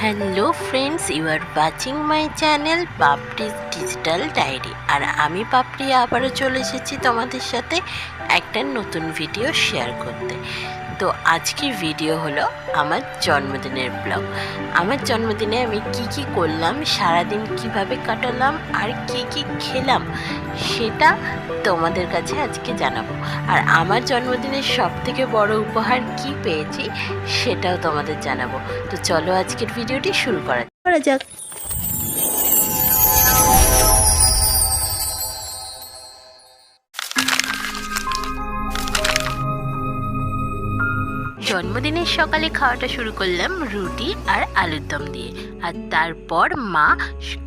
Hello friends, you are watching my channel পাপড়িজ digital diary. আর আমি পাপড়ি আবারও চলে এসেছি তোমাদের সাথে একটা নতুন ভিডিও শেয়ার করতে। তো আজকের ভিডিও হলো আমার জন্মদিনের ব্লগ। আমার জন্মদিনে আমি কি করলাম, সারাদিন কিভাবে কাটালাম আর কি খেলাম সেটা তোমাদের কাছে আজকে জানাবো। আর আমার জন্মদিনের সবথেকে বড় উপহার কি পেয়েছি সেটাও তোমাদের জানাবো। তো চলো আজকের ভিডিওটি শুরু করা যাক। জন্মদিনের সকালে খাওয়াটা শুরু করলাম রুটি আর আলুর দম দিয়ে। আর তারপর মা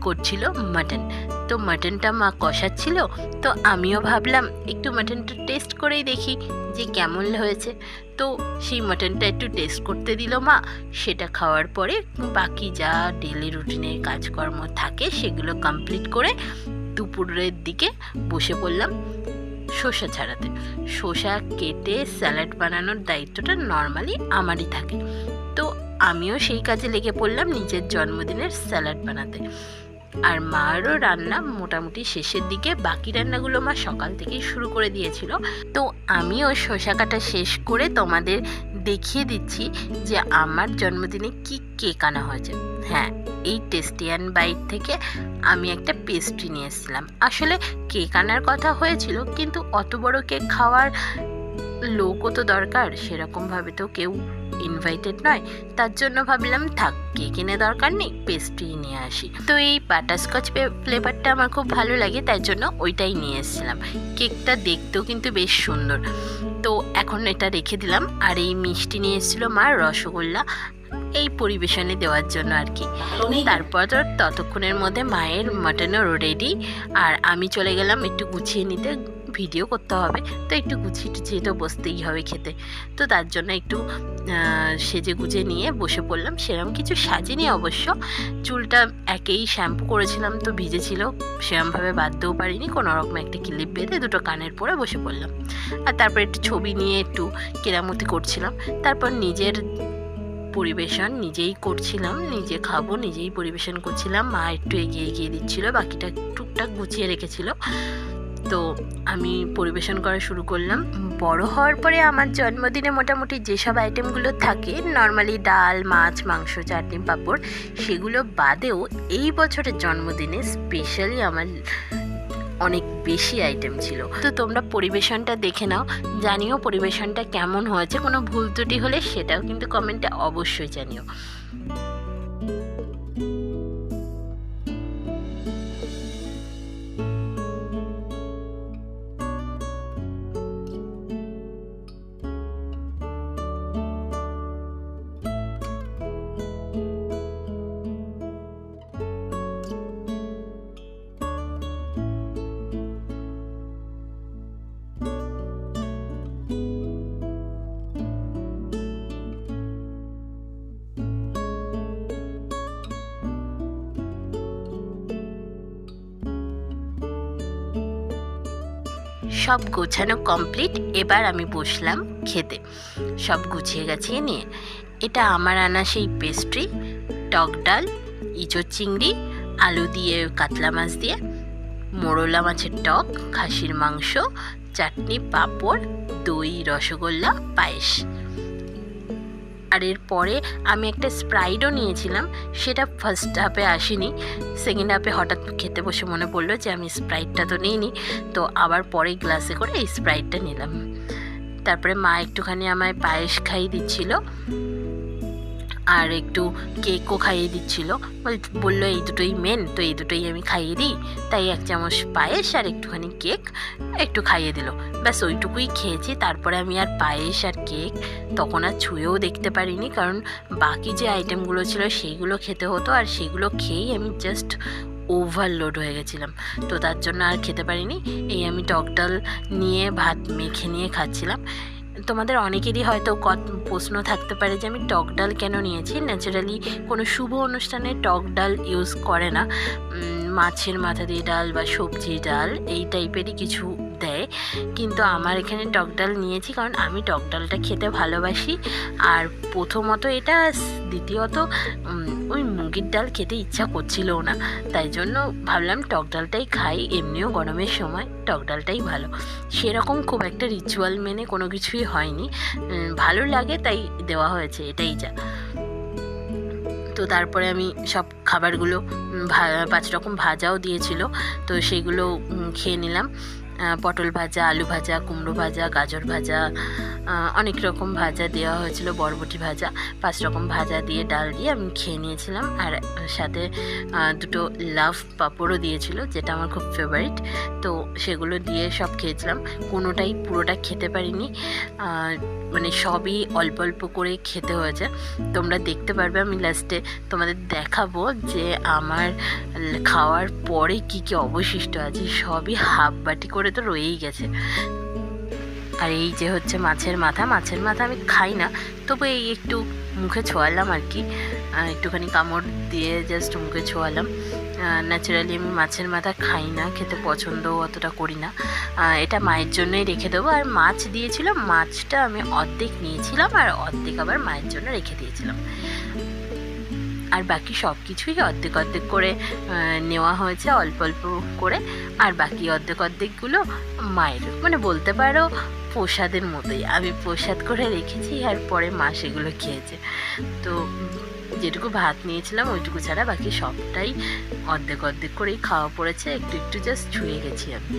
করছিল মাটন। তো মাটনটা মা কষাচ্ছিল, তো আমিও ভাবলাম একটু মাটনটা টেস্ট করেই দেখি যে কেমন হয়েছে। তো সেই মাটনটা একটু টেস্ট করতে দিল মা। সেটা খাওয়ার পরে বাকি যা ডেলি রুটিনের কাজকর্ম থাকে সেগুলো কমপ্লিট করে দুপুরের দিকে বসে পড়লাম শসা ছাড়াতে। শসা কেটে স্যালাড বানানোর দায়িত্বটা নর্মালি আমারই থাকে। তো আমিও সেই কাজে লেগে পড়লাম নিজের জন্মদিনের স্যালাড বানাতে। আর মারও রান্না মোটামুটি শেষের দিকে, বাকি রান্নাগুলো মা সকাল থেকেই শুরু করে দিয়েছিল। তো আমিও শসা কাটা শেষ করে তোমাদের দেখিয়ে দিচ্ছি যে আমার জন্মদিনে কি কেক আনা হয়েছে। হ্যাঁ, এই টেস্টিয়ান বাইট থেকে আমি একটা পেস্ট্রি নিয়ে এসেছিলাম। আসলে কেক আনার কথা হয়েছিল, কিন্তু অত বড় কেক খাওয়ার লোকও তো দরকার, সেরকমভাবে তো কেউ ইনভাইটেড নয়। তার জন্য ভাবলাম থাক, কেক এনে দরকার নেই, পেস্ট্রি নিয়ে আসি। তো এই বাটারস্কচ ফ্লেভারটা আমার খুব ভালো লাগে, তাই জন্য ওইটাই নিয়ে এসেছিলাম। কেকটা দেখতেও কিন্তু বেশ সুন্দর। তো এখন এটা রেখে দিলাম। আর এই মিষ্টি নিয়ে এসেছিলো মা, রসগোল্লা, এই পরিবেশনে দেওয়ার জন্য আর কি। তারপর তো ততক্ষণের মধ্যে মায়ের মাটনও রেডি। আর আমি চলে গেলাম একটু গুছিয়ে নিতে, ভিডিও করতে হবে তো একটু গুছিয়ে টুছিয়ে তো বসতেই হবে খেতে। তো তার জন্য একটু সেজে গুজে নিয়ে বসে পড়লাম। সেরকম কিছু সাজিনি অবশ্য, চুলটা একেই শ্যাম্পু করেছিলাম তো ভিজেছিল, সেরকমভাবে বাঁধতেও পারিনি। কোনোরকম একটা ক্লিপ বেঁধে দুটো কানের পরে বসে পড়লাম। আর তারপর একটু ছবি নিয়ে একটু কেরামতি করছিলাম। তারপর নিজের পরিবেশন নিজেই করছিলাম, নিজে খাবো নিজেই পরিবেশন করছিলাম। মা একটু এগিয়ে দিচ্ছিল, বাকিটা টুকটাক গুছিয়ে রেখেছিল। তো আমি পরিবেশন করা শুরু করলাম। বড় হওয়ার পরে আমার জন্মদিনে মোটামুটি যেসব আইটেমগুলো থাকে নর্মালি ডাল, মাছ, মাংস, চাটনি, পাঁপড়, সেগুলো বাদেও এই বছরের জন্মদিনে স্পেশালি আমার অনেক বেশি আইটেম ছিল। তো তোমরা পরিবেশনটা দেখে নাও, জানিও পরিবেশনটা কেমন হয়েছে। কোনো ভুল ত্রুটি হলে সেটাও কিন্তু কমেন্টে অবশ্যই জানিও। সব গোছানো কমপ্লিট, এবার আমি বসলাম খেতে। সব গুছিয়ে গাছিয়ে নিয়ে, এটা আমার আনা সেই পেস্ট্রি, টক ডাল, ইঁচড় চিংড়ি, আলু দিয়ে কাতলা মাছ দিয়ে, মোরলা মাছের টক, খাসির মাংস, চাটনি, পাঁপড়, দই, রসগোল্লা, পায়েস। আর এরপরে আমি একটা স্প্রাইটও নিয়েছিলাম, সেটা ফার্স্ট হাফে আসেনি, সেকেন্ড হাফে হঠাৎ খেতে বসে মনে পড়লো যে আমি স্প্রাইটটা তো নিইনি। তো আবার পরে গ্লাসে করে এই স্প্রাইটটা নিলাম। তারপরে মা একটুখানি আমায় পায়েস খাইয়ে দিচ্ছিল আর একটু কেকও খাইয়ে দিচ্ছিল। বললো এই দুটোই মেন, তো এই দুটোই আমি খাইয়ে দিই। তাই 1 চামচ পায়েস আর একটুখানি কেক একটু খাইয়ে দিল। ব্যাস ওইটুকুই খেয়েছি। তারপরে আমি আর পায়েস আর কেক তখন আর ছুঁয়েও দেখতে পারিনি, কারণ বাকি যে আইটেমগুলো ছিল সেইগুলো খেতে হতো, আর সেগুলো খেয়েই আমি জাস্ট ওভারলোড হয়ে গেছিলাম। তো তার জন্য আর খেতে পারিনি। এই আমি টক ডাল নিয়ে ভাত মেখে নিয়ে খাচ্ছিলাম। তোমাদের অনেকেরই হয়তো প্রশ্ন থাকতে পারে যে আমি টক ডাল কেন নিয়েছি। ন্যাচারালি কোনো শুভ অনুষ্ঠানে টক ডাল ইউজ করে না, মাছের মাথা দিয়ে ডাল বা সবজি ডাল এই টাইপেরই কিছু দেয়। কিন্তু আমার এখানে টক ডাল নিয়েছি কারণ আমি টক ডালটা খেতে ভালোবাসি। আর প্রথমত এটা, দ্বিতীয়ত ওই মুগের ডাল খেতে ইচ্ছা করছিলও না, তাই জন্য ভাবলাম টক ডালটাই খাই। এমনিও গরমের সময় টক ডালটাই ভালো। সেরকম খুব একটা রিচুয়াল মেনে কোনো কিছুই হয়নি, ভালো লাগে তাই দেওয়া হয়েছে, এটাই যা। তো তারপরে আমি সব খাবারগুলো 5 রকম ভাজাও দিয়েছিল, তো সেইগুলো খেয়ে নিলাম। পটল ভাজা, আলু ভাজা, কুমড়ো ভাজা, গাজর ভাজা, অনেক রকম ভাজা দেওয়া হয়েছিল, বরবটি ভাজা, 5 রকম ভাজা দিয়ে ডাল দিয়ে আমি খেয়ে নিয়েছিলাম। আর সাথে 2টো লাভ পাঁপড়ও দিয়েছিল, যেটা আমার খুব ফেভারিট। তো সেগুলো দিয়ে সব খেয়েছিলাম। কোনোটাই পুরোটা খেতে পারিনি, মানে সবই অল্প অল্প করে খেতে হয়েছে। তোমরা দেখতে পারবে, আমি লাস্টে তোমাদের দেখাবো যে আমার খাওয়ার পরে কি কি অবশিষ্ট আছে। সবই হাফ বাটি করে তো রয়েই গেছে। আর এই যে হচ্ছে মাছের মাথা আমি খাই না, তবু এই একটু মুখে ছোঁয়ালাম আর কি, একটুখানি কামড় দিয়ে জাস্ট মুখে ছোঁয়ালাম। ন্যাচারালি আমি মাছের মাথা খাই না, খেতে পছন্দও অতটা করি না। এটা মায়ের জন্যই রেখে দেবো। আর মাছ দিয়েছিল, মাছটা আমি অর্ধেক নিয়েছিলাম আর অর্ধেক আবার মায়ের জন্য রেখে দিয়েছিলাম। আর বাকি সব কিছুই অর্ধেক অর্ধেক করে নেওয়া হয়েছে, অল্প অল্প করে। আর বাকি অর্ধেকগুলো মায়ের, মানে বলতে পারো প্রসাদের মতোই। আমি প্রসাদ করে রেখেছি আর পরে মা সেগুলো খেয়েছে। তো যেটুকু ভাত নিয়েছিলাম ওইটুকু ছাড়া বাকি সবটাই অর্ধেক অর্ধেক করেই খাওয়া পড়েছে, একটু একটু জাস্ট ছুঁয়ে গেছি আমি।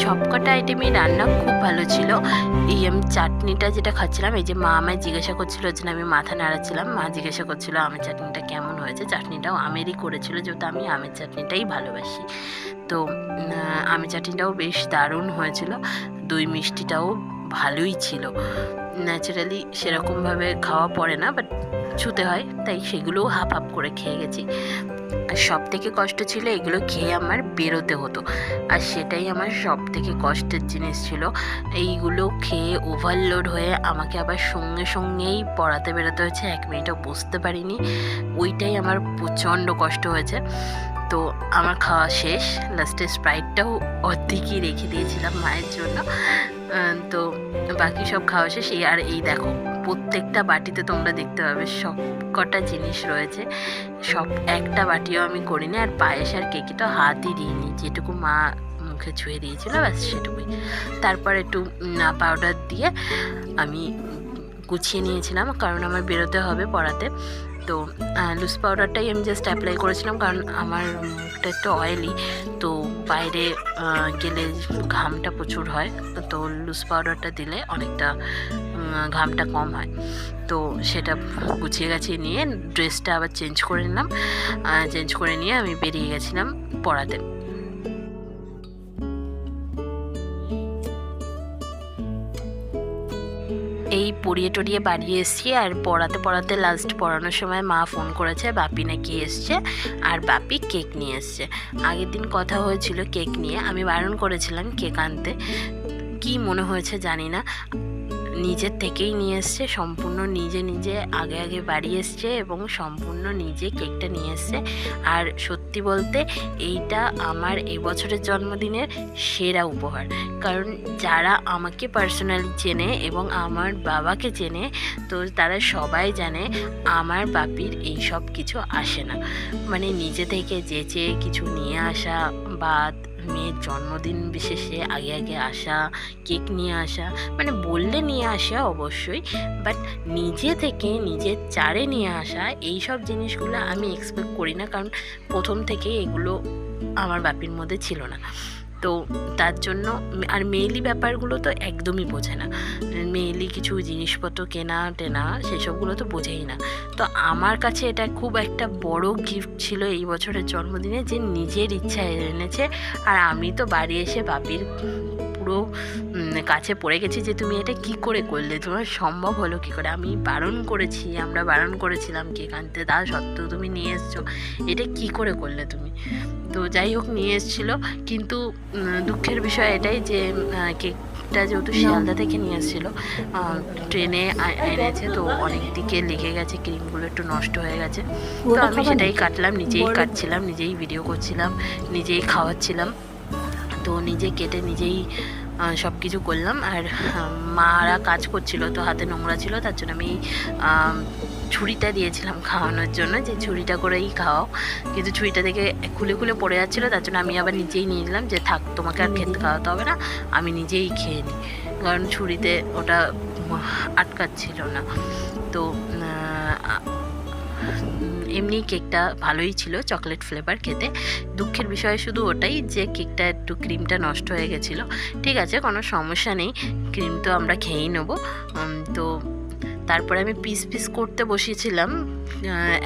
সবকটা আইটেমই রান্না খুব ভালো ছিল। এই আমি চাটনিটা যেটা খাচ্ছিলাম, এই যে মা আমায় জিজ্ঞাসা করছিল, যে আমি মাথা নাড়াচ্ছিলাম, মা জিজ্ঞাসা করছিল আমের চাটনিটা কেমন হয়েছে। চাটনিটাও আমেরই করেছিল, যেহেতু আমি আমের চাটনিটাই ভালোবাসি। তো আমের চাটনিটাও বেশ দারুণ হয়েছিল। দই মিষ্টিটাও ভালোই ছিল। ন্যাচারালি সেরকমভাবে খাওয়া পড়ে না, বাট ছুতে হয়, তাই সেগুলোও হাফ হাফ করে খেয়ে গেছি। আর সব থেকে কষ্ট ছিল এগুলো খেয়ে আমার বেরোতে হতো, আর সেটাই আমার সব থেকে কষ্টের জিনিস ছিল। এইগুলো খেয়ে ওভারলোড হয়ে আমাকে আবার সঙ্গে সঙ্গেই পড়াতে বেরোতে হয়েছে, 1 মিনিটও বসতে পারিনি। ওইটাই আমার প্রচণ্ড কষ্ট হয়েছে। তো আমার খাওয়া শেষ, লাস্টে স্প্রাইটটাও অর্ধেকই রেখে দিয়েছিলাম মায়ের জন্য। তো বাকি সব খাওয়া শেষ। আর এই দেখো, প্রত্যেকটা বাটিতে তোমরা দেখতে পাবে সব কটা জিনিস রয়েছে, সব একটা বাটিও আমি করিনি। আর পায়েস আর কেকে তো হাতই দিইনি, যেটুকু মা মুখে ছুঁয়ে দিয়েছিল ব্যাস সেটুকুই। তারপর একটু পাউডার দিয়ে আমি গুছিয়ে নিয়েছিলাম, কারণ আমার বেরোতে হবে পড়াতে। তো লুজ পাউডারটাই আমি জাস্ট অ্যাপ্লাই করেছিলাম, কারণ আমার মুখটা একটু অয়েলি, তো বাইরে গেলে ঘামটা প্রচুর হয়। তো লুজ পাউডারটা দিলে অনেকটা ঘামটা কম হয়। তো সেটা গুছিয়ে গাছিয়ে নিয়ে ড্রেসটা আবার চেঞ্জ করে নিলাম। চেঞ্জ করে নিয়ে আমি বেরিয়ে গেছিলাম পড়াতে। এই পড়িয়ে টড়িয়ে বাড়ি এসেছি। আর পড়াতে লাস্ট পড়ানোর সময় মা ফোন করেছে বাপি নাকি এসছে, আর বাপি কেক নিয়ে এসছে। আগের দিন কথা হয়েছিল কেক নিয়ে, আমি বারণ করেছিলাম কেক আনতে। কি মনে হয়েছে জানি না, নিজের থেকেই নিয়ে এসছে, সম্পূর্ণ নিজে আগে বাড়ি এসছে এবং সম্পূর্ণ নিজে কেকটা নিয়ে এসছে। আর সত্যি বলতে এইটা আমার এবছরের জন্মদিনের সেরা উপহার, কারণ যারা আমাকে পার্সোনালি চেনে এবং আমার বাবাকে চেনে, তো তারা সবাই জানে আমার বাপির এই সব কিছু আসে না। মানে নিজে থেকে যেচে কিছু নিয়ে আসা বা মেয়ের জন্মদিন বিশেষে আগে আসা, কেক নিয়ে আসা, মানে বললে নিয়ে আসা অবশ্যই, বাট নিজে থেকে নিজের চারে নিয়ে আসা, এই সব জিনিসগুলো আমি এক্সপেক্ট করি না, কারণ প্রথম থেকে এগুলো আমার বাপির মধ্যে ছিল না। তো তার জন্য আর মেয়েলি ব্যাপারগুলো তো একদমই বোঝে না, মেয়েলি কিছু জিনিসপত্র কেনা টেনা সেসবগুলো তো বোঝেই না। তো আমার কাছে এটা খুব একটা বড় গিফট ছিল এই বছরের জন্মদিনে, যে নিজের ইচ্ছা এনেছে। আর আমি তো বাড়ি এসে বাপির পুরো কাছে পড়ে গেছি যে তুমি এটা কি করে করলে, তোমার সম্ভব হলো কি করে, আমরা বারণ করেছিলাম কেক আনতে, তা সত্ত্বেও তুমি নিয়ে এসছো, এটা কি করে করলে তুমি। তো যাই হোক নিয়ে এসেছিলো, কিন্তু দুঃখের বিষয় এটাই যে কেকটা যেহেতু শিয়ালদা থেকে নিয়ে এসেছিলো, ট্রেনে এনেছে, তো অনেক দিকে লেগে গেছে, ক্রিমগুলো একটু নষ্ট হয়ে গেছে। তো আমি সেটাই কাটলাম, নিজেই কাটছিলাম, নিজেই ভিডিও করছিলাম, নিজেই খাওয়াচ্ছিলাম, তো নিজে কেটে নিজেই সব কিছু করলাম। আর মারা কাজ করছিল, তো হাতে নোংরা ছিল, তার জন্য আমি ছুরিটা দিয়েছিলাম খাওয়ানোর জন্য, যে ছুরিটা করেই খাওয়াও, কিন্তু ছুরিটা থেকে খুলে পড়ে যাচ্ছিলো, তার জন্য আমি আবার নিজেই নিয়ে নিলাম যে থাক, তোমাকে আর খেতে খাওয়াতে হবে না, আমি নিজেই খেয়ে নিই, কারণ ছুরিতে ওটা আটকাচ্ছিল না। তো এমনি কেকটা ভালোই ছিল, চকলেট ফ্লেভার খেতে। দুঃখের বিষয় শুধু ওটাই যে কেকটা একটু ক্রিমটা নষ্ট হয়ে গেছিলো। ঠিক আছে, কোনো সমস্যা নেই, ক্রিম তো আমরা খেয়েই নেবো। তো তারপরে আমি পিস করতে বসিয়েছিলাম।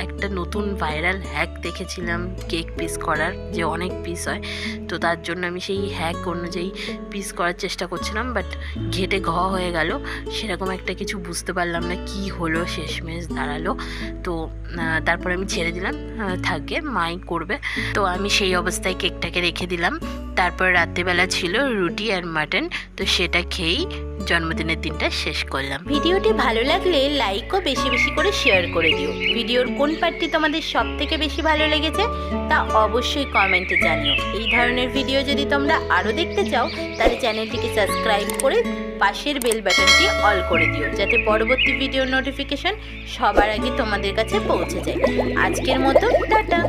একটা নতুন ভাইরাল হ্যাক দেখেছিলাম কেক পিস করার, যে অনেক পিস হয়, তো তার জন্য আমি সেই হ্যাক অনুযায়ী পিস করার চেষ্টা করছিলাম, বাট ঘেটে হয়ে গেল, সেরকম একটা কিছু বুঝতে পারলাম না কি হলো, শেষমেশ দাঁড়ালো। তো তারপর আমি ছেড়ে দিলাম, থাকে মাই করবে। তো আমি সেই অবস্থায় কেকটাকে রেখে দিলাম। তারপর রাত্রিবেলা ছিল রুটি আর মাটন, তো সেটা খেয়েই জন্মদিনের দিনটা শেষ করলাম। ভিডিওটি ভালো লাগলে লাইক ও বেশি করে শেয়ার করে দিও। ভিডিওর কোন পার্টটি তোমাদের সব থেকে বেশি ভালো লেগেছে তা অবশ্যই কমেন্টে জানিও। এই ধরনের ভিডিও যদি তোমরা আরও দেখতে চাও, তাহলে চ্যানেলটিকে সাবস্ক্রাইব করে পাশের বেল বাটনটি অল করে দিও, যাতে পরবর্তী ভিডিওর নোটিফিকেশন সবার আগে তোমাদের কাছে পৌঁছে যায়। আজকের মতো টাটা।